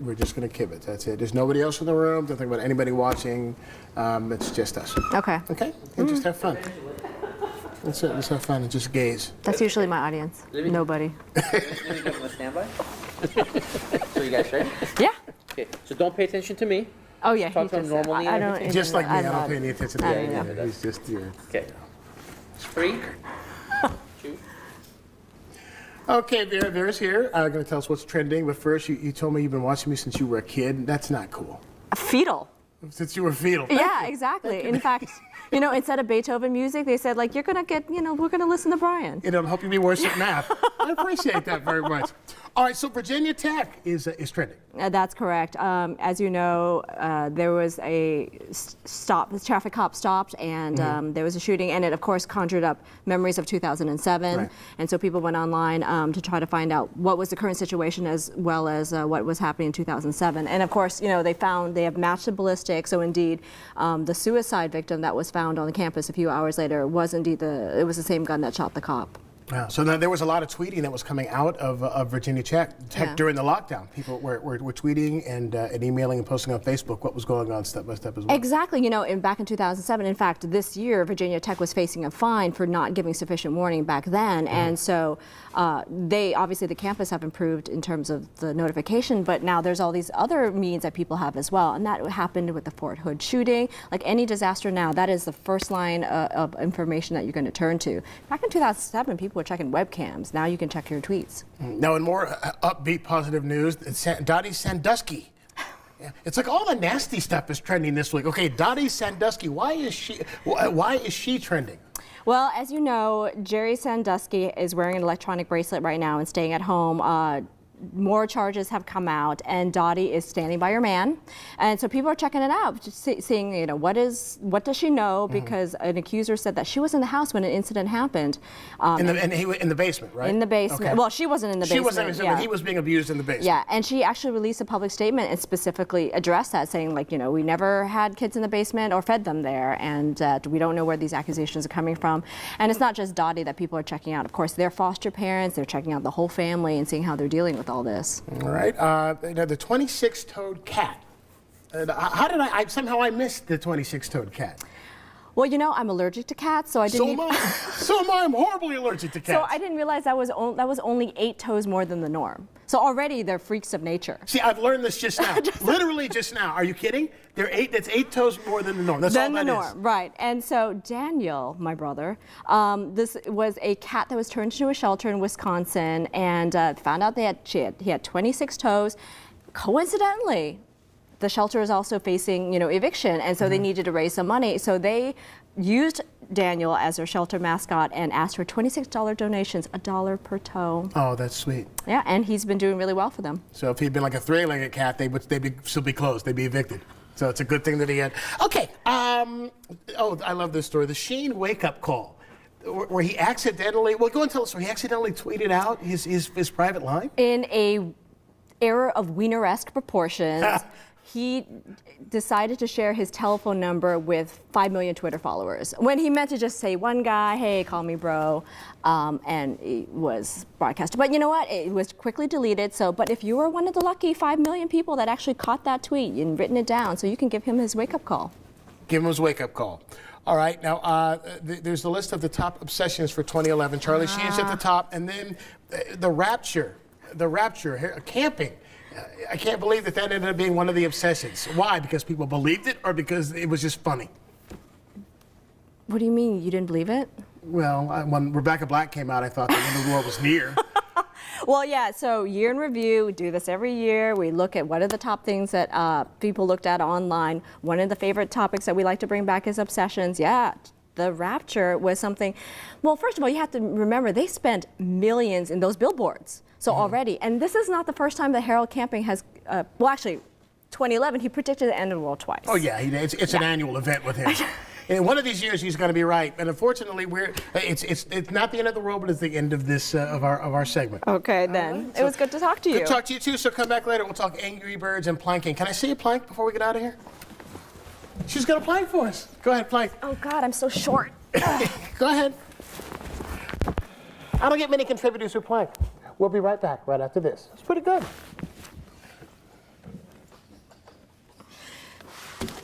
We're just going to kibitz. That's it. There's nobody else in the room. Don't think about anybody watching. It's just us. Okay. Okay? And just have fun. That's it. Let's have fun and just gaze. That's usually my audience. Nobody. Let me go on standby. So you guys ready? Yeah. Okay. So don't pay attention to me. Oh yeah. Talk to him normally. I don't. Just like me, I don't not- pay any attention to I him. don't know. He's just here. Okay. 3, 2. Okay, Vera's here. Going to tell us what's trending. But first, you told me you've been watching me since you were a kid. That's not cool. Fetal. Since you were fetal. Yeah, exactly. In fact, you know, instead of Beethoven music, they said like, you're gonna get, you know, we're gonna listen to Brian. It'll help you be worse at math. I appreciate that very much. All right, so Virginia Tech is trending. That's correct. As you know, there was a stop. The traffic cop stopped, and there was a shooting, and it of course conjured up memories of 2007. Right. And so people went online to try to find out what was the current situation as well as what was happening in 2007. And of course, you know, they have matched the ballistics. So indeed, the suicide victim that was found on the campus a few hours later was indeed it was the same gun that shot the cop. Yeah, so now there was a lot of tweeting that was coming out of Virginia Tech during the lockdown. People were tweeting and emailing and posting on Facebook what was going on step by step as well. Exactly. You know, back in 2007, in fact, this year, Virginia Tech was facing a fine for not giving sufficient warning back then. And so obviously the campus have improved in terms of the notification, but now there's all these other means that people have as well. And that happened with the Fort Hood shooting. Like any disaster now, that is the first line of information that you're going to turn to. Back in 2007, people were checking webcams. Now you can check your tweets. Now, in more upbeat, positive news, Dottie Sandusky. Yeah, it's like all the nasty stuff is trending this week. Okay, Dottie Sandusky, why is she trending? Well, as you know, Jerry Sandusky is wearing an electronic bracelet right now and staying at home. More charges have come out, and Dottie is standing by her man, and so people are checking it out, just seeing, you know, what does she know, because an accuser said that she was in the house when an incident happened. In the basement, right? In the basement. Okay. Well, she wasn't in the basement. She wasn't in the basement, but he was being abused in the basement. Yeah, and she actually released a public statement and specifically addressed that, saying, like, you know, we never had kids in the basement or fed them there, and we don't know where these accusations are coming from. And it's not just Dottie that people are checking out. Of course, their foster parents, they're checking out the whole family and seeing how they're dealing with all this. All right. Now the 26-toed cat. How did somehow I missed the 26-toed cat? Well, you know, I'm allergic to cats, so I didn't. So am I. So am I. I'm horribly allergic to cats. So I didn't realize that was only 8 toes more than the norm. So already they're freaks of nature. See, I've learned this just now. Literally just now. Are you kidding? That's 8 toes more than the norm. That's all that is. Than the norm, right. And so Daniel, my brother, this was a cat that was turned into a shelter in Wisconsin, and found out he had 26 toes. Coincidentally, the shelter is also facing, you know, eviction, and so they needed to raise some money. So they used Daniel as their shelter mascot and asked for $26 donations, $1 per toe. Oh, that's sweet. Yeah, and he's been doing really well for them. So if he'd been like a 3-legged cat, they'd still be closed. They'd be evicted. So it's a good thing that he had. Okay. Oh, I love this story. The Sheen wake-up call, where he accidentally. Well, go and tell us. Where he accidentally tweeted out his private line in a error of Wiener-esque proportions. He decided to share his telephone number with 5 million Twitter followers when he meant to just say one guy, hey, call me bro, and it was broadcasted. But you know what? It was quickly deleted. So, but if you were one of the lucky 5 million people that actually caught that tweet and written it down, so you can give him his wake-up call. Give him his wake-up call. All right, now there's the list of the top obsessions for 2011. Charlie Sheen's at the top, and then the rapture, camping. I can't believe that ended up being one of the obsessions. Why? Because people believed it, or because it was just funny? What do you mean? You didn't believe it? Well, when Rebecca Black came out, I thought the end of the world was near. Well, yeah, so year in review, we do this every year. We look at what are the top things that people looked at online. One of the favorite topics that we like to bring back is obsessions. Yeah, the rapture was something. Well, first of all, you have to remember they spent millions in those billboards. So already, and this is not the first time that Harold Camping has, well, actually, 2011, he predicted the end of the world twice. Oh, yeah, it's an annual event with him. And one of these years, he's going to be right. And unfortunately, it's not the end of the world, but it's the end of this of our segment. Okay, then. Right, it was good to talk to you. Good to talk to you, too. So come back later. We'll talk Angry Birds and planking. Can I see a plank before we get out of here? She's got a plank for us. Go ahead, plank. Oh, God, I'm so short. Go ahead. I don't get many contributors who plank. We'll be right back right after this. It's pretty good.